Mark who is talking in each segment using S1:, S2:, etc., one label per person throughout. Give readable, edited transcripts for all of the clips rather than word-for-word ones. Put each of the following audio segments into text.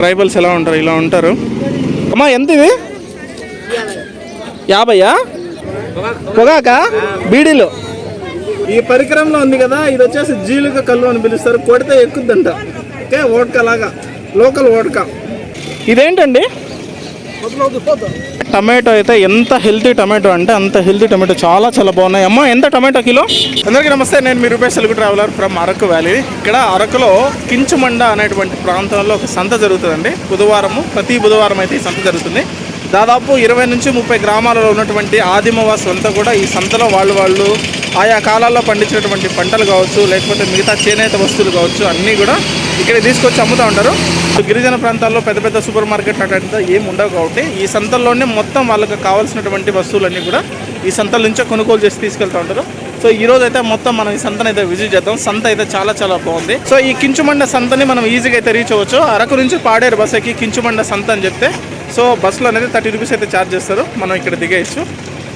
S1: Tribals ఎలా ఉంటారు, ఇలా ఉంటారు. అమ్మా ఎంత ఇది? 50 పొగాక బీడీలో. ఈ పరికరంలో ఉంది కదా, ఇది వచ్చేసి జీలుక కల్లు అని పిలుస్తారు. కొడితే ఎక్కుద్దంట. ఓకే, ఓట్కా లాగా, లోకల్ ఓట్కా. ఇదేంటండి? టమాటో అయితే ఎంత హెల్తీ టమాటో అంటే అంత హెల్తీ టమాటో, చాలా చాలా బాగున్నాయి. అమ్మ ఎంత టమాటో కిలో? అందరికీ నమస్తే, నేను మీ Rupesh Telugu traveller from Araku valley. ఇక్కడ అరకులో కించుమండ అనేటువంటి ప్రాంతంలో ఒక సంత జరుగుతుందండి. ప్రతి బుధవారం అయితే ఈ సంత జరుగుతుంది. దాదాపు 20 నుంచి 30 గ్రామాలలో ఉన్నటువంటి ఆదిమవాసులు అంతా కూడా ఈ సంతలో వాళ్ళు ఆయా కాలాల్లో పండించినటువంటి పంటలు కావచ్చు, లేకపోతే మిగతా చేనేత వస్తువులు కావచ్చు, అన్నీ కూడా ఇక్కడ తీసుకొచ్చి అమ్ముతూ ఉంటారు. గిరిజన ప్రాంతాల్లో పెద్ద పెద్ద సూపర్ మార్కెట్ అట్లాంటిదో ఏమి ఉండవు కాబట్టి ఈ సంతల్లోనే మొత్తం వాళ్ళకి కావాల్సినటువంటి వస్తువులన్నీ కూడా ఈ సంతల నుంచే కొనుగోలు చేసి తీసుకెళ్తూ ఉంటారు. సో ఈ రోజు అయితే మొత్తం మనం ఈ సంతను అయితే విజిట్ చేద్దాం. సంత అయితే చాలా చాలా బాగుంది. సో ఈ కించుమండ సంతని మనం ఈజీగా అయితే రీచ్ అవ్వచ్చు. అరకు నుంచి పాడేరు బస్ ఎక్కి కించుమండ సంత అని చెప్తే సో బస్సులో అనేది 30 రూపీస్ అయితే ఛార్జ్ చేస్తారు. మనం ఇక్కడ దిగేయచ్చు.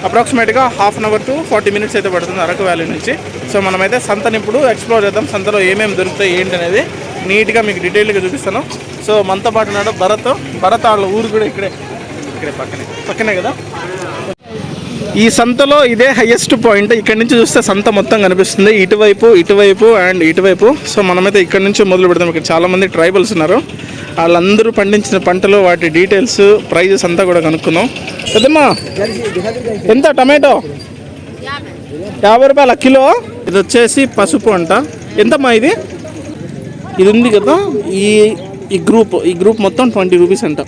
S1: అప్రాక్సిమేట్గా 1/2 అవర్ to 40 మినిట్స్ అయితే పడుతుంది అరకు వ్యాలీ నుంచి. సో మనమైతే సంతని ఇప్పుడు ఎక్స్ప్లోర్ చేద్దాం. సంతలో ఏమేమి దొరుకుతాయి ఏంటి అనేది నీట్గా మీకు డీటెయిల్గా చూపిస్తాను. సో మనతో పాటు ఉన్నాడు భరత్ వాళ్ళ ఊరు కూడా ఇక్కడే పక్కనే కదా. ఈ సంతలో ఇదే హైయెస్ట్ పాయింట్. ఇక్కడ నుంచి చూస్తే సంత మొత్తం కనిపిస్తుంది, ఇటువైపు అండ్ ఇటువైపు. సో మనమైతే ఇక్కడ నుంచి మొదలు పెడతాం. ఇక్కడ చాలామంది ట్రైబల్స్ ఉన్నారు. వాళ్ళందరూ పండించిన పంటలు, వాటి డీటెయిల్స్, ప్రైజెస్ అంతా కూడా కనుక్కుందాం. పెద్దమ్మా ఎంత టమాటో? 50 రూపాయల కిలో. ఇది వచ్చేసి పసుపు అంట. ఎంతమ్మా ఇది ఉంది కదా, ఈ గ్రూప్ మొత్తం 20 రూపీస్ అంట.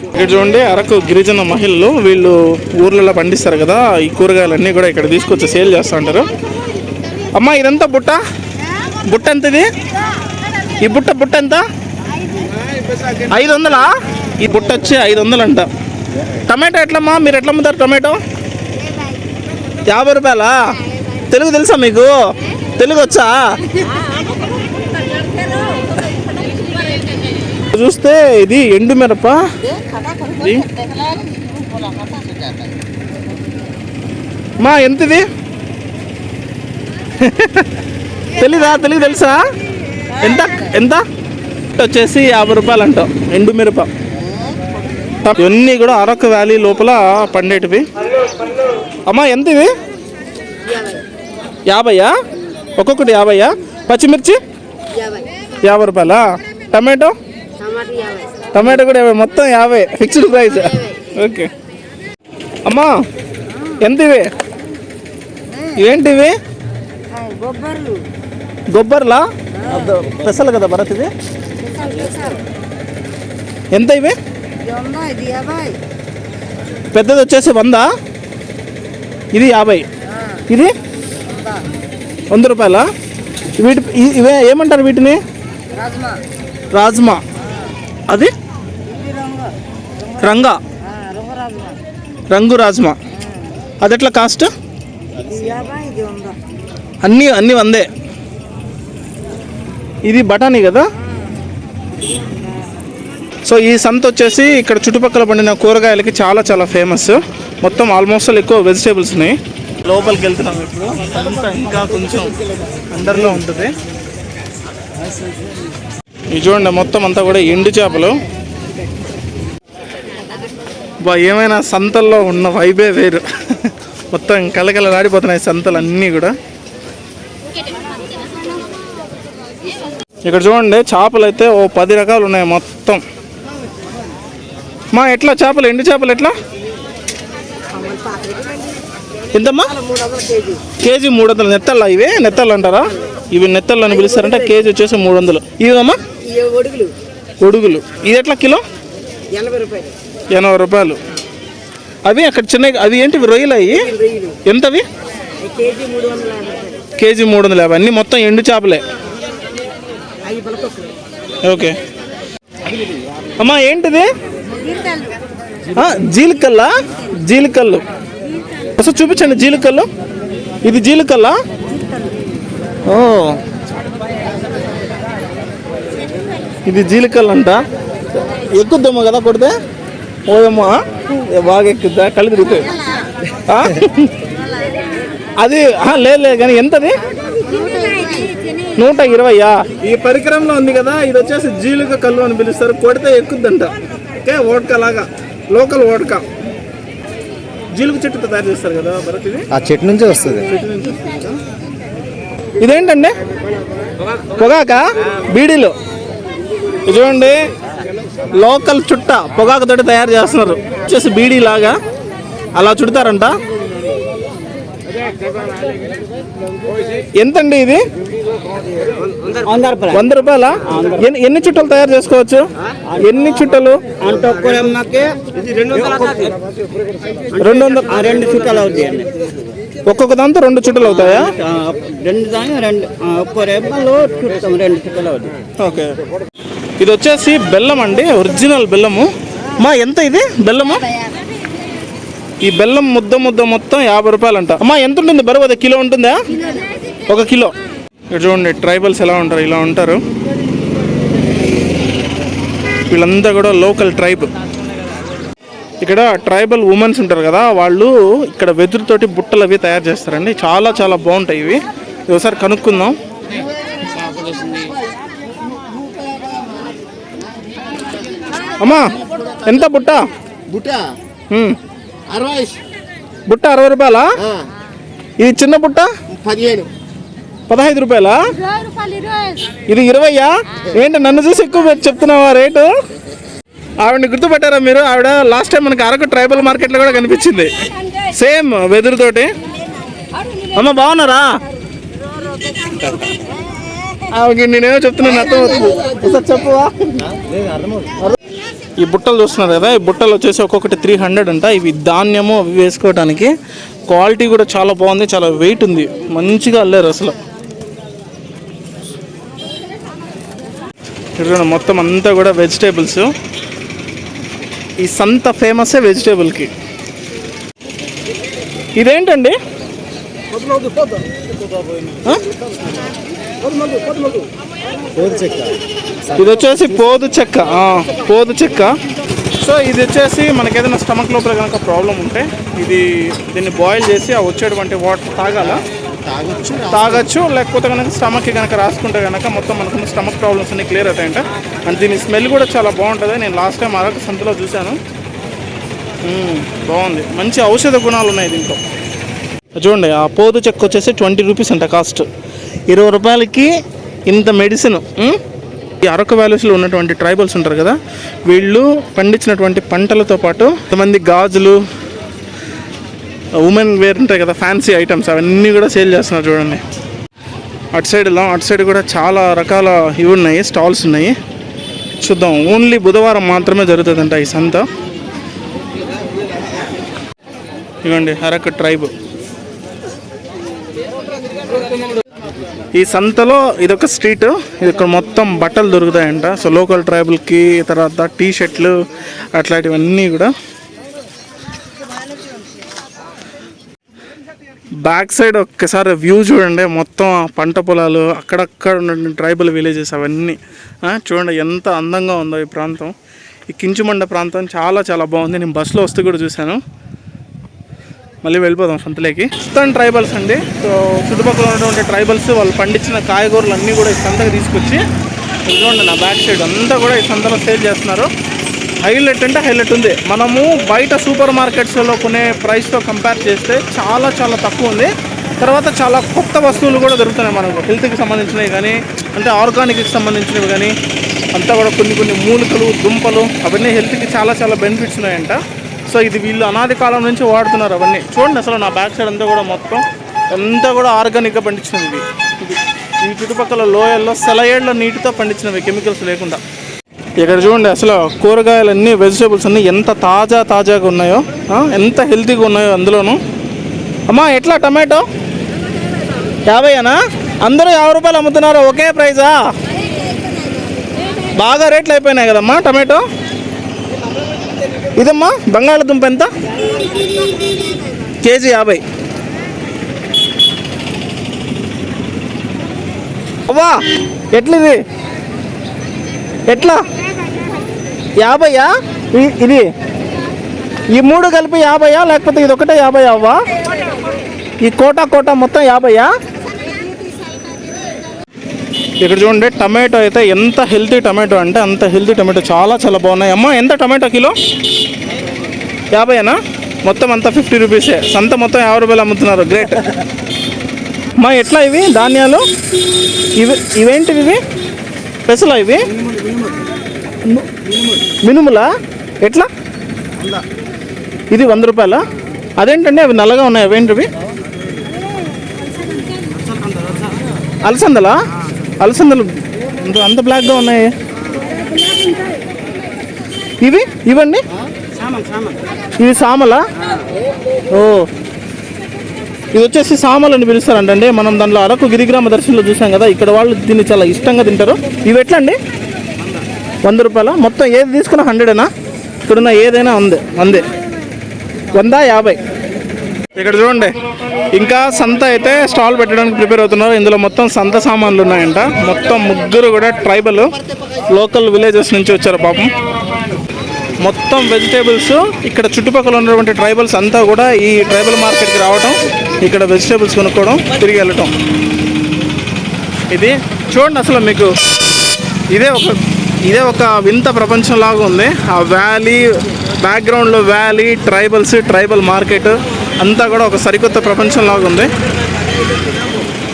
S1: ఇక్కడ చూడండి, అరకు గిరిజన మహిళలు వీళ్ళు ఊర్లలో పండిస్తారు కదా, ఈ కూరగాయలన్నీ కూడా ఇక్కడ తీసుకొచ్చి సేల్ చేస్తూ ఉంటారు. అమ్మా ఇదంతా బుట్ట ఎంత ఇది? ఈ బుట్ట ఎంత? 500. ఈ బుట్ట వచ్చి 500 అంట. టమాటో ఎట్లమ్మా, మీరు ఎట్లా అమ్ముతారు టమాటో? 50 రూపాయలా? తెలుగు తెలుసా మీకు? తెలుగు వచ్చా? చూస్తే ఇది ఎండు మిరప. మా ఎంతది? తెలుగు తెలుసా? ఎంత వచ్చేసి 50 రూపాయలు అంట ఎండు మిరప. ఇవన్నీ కూడా అరకు వ్యాలీ లోపల పండేటివి. అమ్మా ఎంత ఇవి? 50? ఒక్కొక్కటి 50? పచ్చిమిర్చి 50 రూపాయలా? టమాటో కూడా 50, మొత్తం 50 ఫిక్స్డ్ ప్రైస్. ఓకే అమ్మా ఎంత ఇవి? ఏంటివి? గొబ్బర్లా? పెసలు కదా భరత్ ఇది. ఎంత ఇవి? పెద్దది వచ్చేసి 100, ఇది 50, ఇది 100 రూపాయలా? ఇవే ఏమంటారు వీటిని? రాజ్మా. అది రంగు రాజ్మా. అది ఎట్లా కాస్ట్? అన్నీ 100. ఇది బఠానీ కదా. సో ఈ సంత వచ్చేసి ఇక్కడ చుట్టుపక్కల పండిన కూరగాయలకి చాలా చాలా ఫేమస్. మొత్తం ఆల్మోస్ట్ ఎక్కువ వెజిటేబుల్స్ ఉన్నాయి. లోపలికి వెళ్తున్నాం ఇప్పుడు. సంత ఇంకా కొంచెం అండర్లో ఉంటుంది. ఇది చూడండి, మొత్తం అంతా కూడా ఎండు చేపలు. ఏమైనా సంతల్లో ఉన్న వైబే వేరు. మొత్తం కలకలలాడిపోతున్నాయి సంతలు అన్నీ కూడా. ఇక్కడ చూడండి, చేపలు అయితే 10 రకాలు ఉన్నాయి మొత్తం. మా ఎట్లా చేపలు, ఎండు చేపలు ఎట్లా? ఎంతమ్మా? కేజీ 300. నెత్తళ్ళ ఇవే? నెత్తళ్ళు అంటారా? ఇవి నెత్తళ్ళు అని పిలుస్తారంటే కేజీ వచ్చేసి 300. ఇవమ్మా ఒడుగులు. ఇది ఎట్లా కిలో? 80 రూపాయలు. అవి అక్కడ చిన్న, అవి ఏంటివి? రొయ్యలు. అవి ఎంతవి? కేజీ 350. అన్నీ మొత్తం ఎండు చేపలే. ఓకే అమ్మా ఏంటిది? జీలికల్లు. అసలు చూపించండి జీలికల్లు. ఇది జీలికల్లా? ఓ, ఇది జీలికల్లు అంట. ఎక్కుద్దామో కదా కొడితే? ఓదమ్మా బాగా ఎక్కుద్దా? కళ్ళు తిరుగుతాయి. అది లేదు కానీ ఎంతది? 120. ఈ పరికరంలో ఉంది కదా, ఇది వచ్చేసి జీలుక కల్లు అని పిలుస్తారు. కొడితే ఎక్కుద్దంట. ఓకే, ఓట్కా లాగా, లోకల్ ఓట్కా. జీలుక చెట్టుతో తయారు చేస్తారు కదా భరత్, ఇది
S2: ఆ చెట్టు నుంచే వస్తుంది.
S1: ఇదేంటండి? పొగాక, బీడీలు. ఇది చూడండి, లోకల్ చుట్ట పొగాకుతోటి తయారు చేస్తున్నారు. వచ్చేసి బీడీ లాగా అలా చుడతారంట. ఎంతండి ఇది? 100 రూపాయల. ఎన్ని చుట్టలు తయారు చేసుకోవచ్చు? ఎన్ని చుట్టలు?
S2: 200 చుట్టాలు అవుతాయండి.
S1: ఒక్కొక్క దాంతో 2 చుట్టలు అవుతాయా?
S2: 2 ఒక్కో రేపల్లో 2 చుట్టాలు అవుతాయి.
S1: ఓకే. ఇది వచ్చేసి బెల్లం అండి, ఒరిజినల్ బెల్లము. మా ఎంత ఇది బెల్లము? ఈ బెల్లం ముద్ద మొత్తం 50 రూపాయలు అంట. అమ్మా ఎంత ఉంటుంది బరువు? అది కిలో ఉంటుందా? 1 కిలో. ఇక్కడ చూడండి ట్రైబల్స్ ఎలా ఉంటారు, ఇలా ఉంటారు. వీళ్ళంతా కూడా లోకల్ ట్రైబ్. ఇక్కడ ట్రైబల్ ఉమెన్స్ ఉంటారు కదా, వాళ్ళు ఇక్కడ వెదురుతోటి బుట్టలు అవి తయారు చేస్తారండి. చాలా చాలా బాగుంటాయి ఇవి. ఒకసారి కనుక్కుందాం. అమ్మా ఎంత బుట్ట?
S2: బుట్ట
S1: 60 రూపాయలా? ఇది చిన్న బుట్ట 15 రూపాయలా? ఇది 20. ఏంటి నన్ను చూసి ఎక్కువ చెప్తున్నావా రేటు? ఆవిడని గుర్తుపెట్టారా మీరు? ఆవిడ లాస్ట్ టైం మనకి అరకు ట్రైబల్ మార్కెట్లో కూడా కనిపించింది, సేమ్ వెదురుతోటి. అమ్మ బాగున్నారా? ఆవిడకి నేనేమో చెప్తున్నాను అర్థం అవుతుంది. ఒకసారి చెప్పువా. ఈ బుట్టలు చూస్తున్నారు కదా, ఈ బుట్టలు వచ్చేసి ఒక్కొక్కటి 300 అంట. ఇవి ధాన్యము అవి వేసుకోవడానికి. క్వాలిటీ కూడా చాలా బాగుంది, చాలా వెయిట్ ఉంది, మంచిగా అల్లారు అసలు. చూడండి మొత్తం అంతా కూడా వెజిటేబుల్స్. ఈ సంత ఫేమస్ వెజిటేబుల్కి. ఇదేంటండి? ఇది వచ్చేసి పోదు చెక్క. సో ఇది వచ్చేసి మనకి ఏదైనా స్టమక్ లోపల కనుక ప్రాబ్లం ఉంటే దీన్ని బాయిల్ చేసి ఆ వచ్చేటువంటి వాటర్ తాగొచ్చు. లేకపోతే కనుక స్టమక్కి కనుక రాసుకుంటే కనుక మొత్తం మనకున్న స్టమక్ ప్రాబ్లమ్స్ అన్ని క్లియర్ అవుతాయంట. అండ్ దీని స్మెల్ కూడా చాలా బాగుంటుంది. నేను లాస్ట్ టైం అరకు సంతలో చూశాను. బాగుంది, మంచి ఔషధ గుణాలు ఉన్నాయి దీంట్లో. చూడండి ఆ పోదు చెక్క వచ్చేసి 20 రూపీస్ అంట కాస్ట్. 20 రూపాయలకి ఇంత మెడిసిన్. ఈ అరకు వ్యాలీస్లో ఉన్నటువంటి ట్రైబల్స్ ఉంటారు కదా, వీళ్ళు పండించినటువంటి పంటలతో పాటు కొంతమంది గాజులు, ఉమెన్ వేర్ ఉంటాయి కదా, ఫ్యాన్సీ ఐటమ్స్, అవన్నీ కూడా సేల్ చేస్తున్నారు. చూడండి అటు సైడ్ కూడా చాలా రకాల ఇవి ఉన్నాయి, స్టాల్స్ ఉన్నాయి. చూద్దాం. ఓన్లీ బుధవారం మాత్రమే జరుగుతుందంట ఈ సంత. ఇవ్వండి అరకు ట్రైబ్. ఈ సంతలో ఇదొక స్ట్రీట్. ఇక్కడ మొత్తం బట్టలు దొరుకుతాయంట. సో లోకల్ ట్రైబల్కి, తర్వాత టీ షర్ట్లు అట్లాంటివన్నీ కూడా. బ్యాక్ సైడ్ ఒక్కసారి వ్యూ చూడండి, మొత్తం పంట పొలాలు, అక్కడక్కడ ఉన్న ట్రైబల్ విలేజెస్ అవన్నీ చూడండి ఎంత అందంగా ఉందో ఈ ప్రాంతం. ఈ కించుమండ ప్రాంతం చాలా చాలా బాగుంది. నేను బస్సులో వస్తూ కూడా చూశాను. మళ్ళీ వెళ్ళిపోదాం సంతలోకి. మొత్తం ట్రైబల్స్ అండి. సో చుట్టుపక్కల ఉన్నటువంటి ట్రైబల్స్ వాళ్ళు పండించిన కాయగూరలు అన్నీ కూడా ఈ సంతకు తీసుకొచ్చి చూడండి నా బ్యాక్ సైడ్ అంతా కూడా ఈ సంతలో సేల్ చేస్తున్నారు. హైలైట్ అంటే హైలైట్ ఉంది. మనము బయట సూపర్ మార్కెట్స్లో కొనే ప్రైస్తో కంపేర్ చేస్తే చాలా చాలా తక్కువ ఉంది. తర్వాత చాలా కొత్త వస్తువులు కూడా దొరుకుతున్నాయి మనకు, హెల్త్కి సంబంధించినవి కానీ, అంటే ఆర్గానిక్కి సంబంధించినవి కానీ, అంతా కూడా కొన్ని మూలికలు, దుంపలు, అవన్నీ హెల్త్కి చాలా చాలా బెనిఫిట్స్ ఉన్నాయంట. సో ఇది వీళ్ళు అనాది కాలం నుంచి వాడుతున్నారు అవన్నీ. చూడండి అసలు నా బ్యాక్ సైడ్ అంతా కూడా మొత్తం అంతా కూడా ఆర్గానిక్గా పండించినవి. ఈ చుట్టుపక్కల లోయల్లో సెలయేళ్ల నీటితో పండించినవి, కెమికల్స్ లేకుండా. ఇక్కడ చూడండి అసలు కూరగాయలన్నీ, వెజిటేబుల్స్ అన్నీ ఎంత తాజాగా ఉన్నాయో, ఎంత హెల్తీగా ఉన్నాయో అందులోనూ. అమ్మా ఎట్లా టమాటో? 50 అందరూ 50 రూపాయలు అమ్ముతున్నారు. ఒకే ప్రైజా? బాగా రేట్లు అయిపోయినాయి కదమ్మా టమాటో. ఇదమ్మా బంగాళదుంప ఎంత? కేజీ 50. అవ్వా ఎట్లిది? ఎట్లా 50? ఇది ఈ 3 కలిపి 50 లేకపోతే ఇది ఒకటే 50 అవ్వా? ఈ కోట మొత్తం 50? ఇక్కడ చూడండి టమాటో అయితే ఎంత హెల్తీ టమాటో అంటే అంత హెల్తీ టమాటో చాలా చాలా బాగున్నాయి. అమ్మ ఎంత టమాటో కిలో? 50ఏనా? మొత్తం అంతా 50 రూపీసే. సంత మొత్తం 50 రూపాయలు అమ్ముతున్నారు. గ్రేట్. మా ఎట్లా ఇవి ధాన్యాలు? ఇవేంటివి? ఇవి పెసలా? ఇవి మినుములా? ఎట్లా? ఇది 100 రూపాయలా? అదేంటండి అవి నల్లగా ఉన్నాయి, అవేంటివి? అలసందలా? అలసందలు అంత బ్లాక్గా ఉన్నాయి. ఇవండి ఇవి సామలా? ఓ, ఇది వచ్చేసి సామలు అని పిలుస్తారంటండి. మనం దాంట్లో అరకు గిరిగ్రామ దర్శనంలో చూసాం కదా, ఇక్కడ వాళ్ళు దీన్ని చాలా ఇష్టంగా తింటారు. ఇవి ఎట్లా అండి? 100 రూపాయల? మొత్తం ఏది తీసుకున్నా 100ఏనా? ఇక్కడున్న ఏదైనా ఉంది 100, 100, 50. ఇక్కడ చూడండి ఇంకా సంత అయితే స్టాల్ పెట్టడానికి ప్రిపేర్ అవుతున్నారు. ఇందులో మొత్తం సంత సామాన్లు ఉన్నాయంట. మొత్తం ముగ్గురు కూడా ట్రైబల్ లోకల్ విలేజెస్ నుంచి వచ్చారు పాపం. మొత్తం వెజిటేబుల్స్ ఇక్కడ చుట్టుపక్కల ఉన్నటువంటి ట్రైబల్స్ అంతా కూడా ఈ ట్రైబల్ మార్కెట్కి రావటం, ఇక్కడ వెజిటేబుల్స్ కొనుక్కోవడం, తిరిగి వెళ్ళటం. ఇది చూడండి అసలు మీకు ఇదే ఒక వింత ప్రపంచంలాగా ఉంది. ఆ వ్యాలీ బ్యాక్గ్రౌండ్లో వ్యాలీ, ట్రైబల్ మార్కెట్ అంతా కూడా ఒక సరికొత్త ప్రపంచంలాగా ఉంది.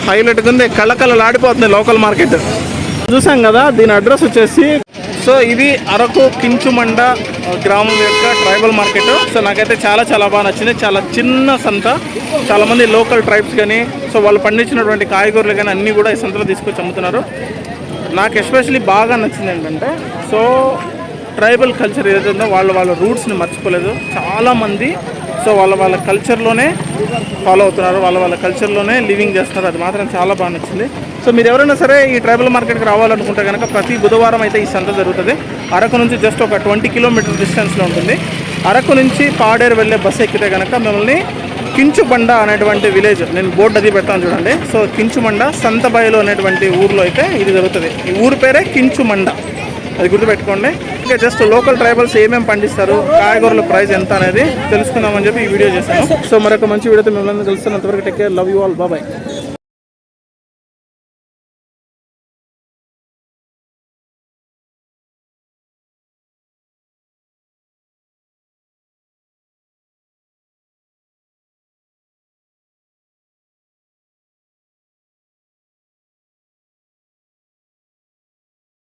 S1: హైలైట్గా ఉంది, కళ్ళకళ్ళలాడిపోతుంది లోకల్ మార్కెట్. చూసాం కదా దీని అడ్రస్ వచ్చేసి. సో ఇది అరకు కించుమండ గ్రామం యొక్క ట్రైబల్ మార్కెట్. సో నాకైతే చాలా చాలా బాగా నచ్చింది. చాలా చిన్న సంత, చాలామంది లోకల్ ట్రైబ్స్ కానీ సో వాళ్ళు పండించినటువంటి కాయగూరలు కానీ అన్నీ కూడా ఈ సంతలో తీసుకొచ్చి అమ్ముతున్నారు. నాకు ఎస్పెషలీ బాగా నచ్చింది ఏంటంటే సో ట్రైబల్ కల్చర్ ఏదైతుందో వాళ్ళ రూట్స్ని మర్చిపోలేదు చాలామంది. సో వాళ్ళ కల్చర్లోనే ఫాలో అవుతున్నారు, వాళ్ళ కల్చర్లోనే లివింగ్ చేస్తున్నారు. అది మాత్రం చాలా బాగా నచ్చింది. సో మీరు ఎవరైనా సరే ఈ ట్రైబల్ మార్కెట్కి రావాలనుకుంటే కనుక ప్రతి బుధవారం అయితే ఈ సంత జరుగుతుంది. అరకు నుంచి జస్ట్ ఒక 20 కిలోమీటర్ డిస్టెన్స్లో ఉంటుంది. అరకు నుంచి పాడేరు వెళ్ళే బస్సు ఎక్కితే కనుక మిమ్మల్ని కించుబండ అనేటువంటి విలేజ్, నేను బోర్డు అది పెడతాను చూడండి. సో కించుమండ సంతబాయిలో అనేటువంటి ఊర్లో అయితే ఇది జరుగుతుంది. ఈ ఊరి పేరే కించుమండ, అది గుర్తుపెట్టుకోండి. ఇంకా జస్ట్ లోకల్ ట్రైబల్స్ ఏమేమి పండిస్తారు, కాయగూరల ప్రైస్ ఎంత అనేది తెలుసుకుందామని చెప్పి ఈ వీడియో చేశాను. సో మరొక మంచి వీడియోతో మిమ్మల్ని కలుస్తాను. అంతవరకు take care, love you all, bye.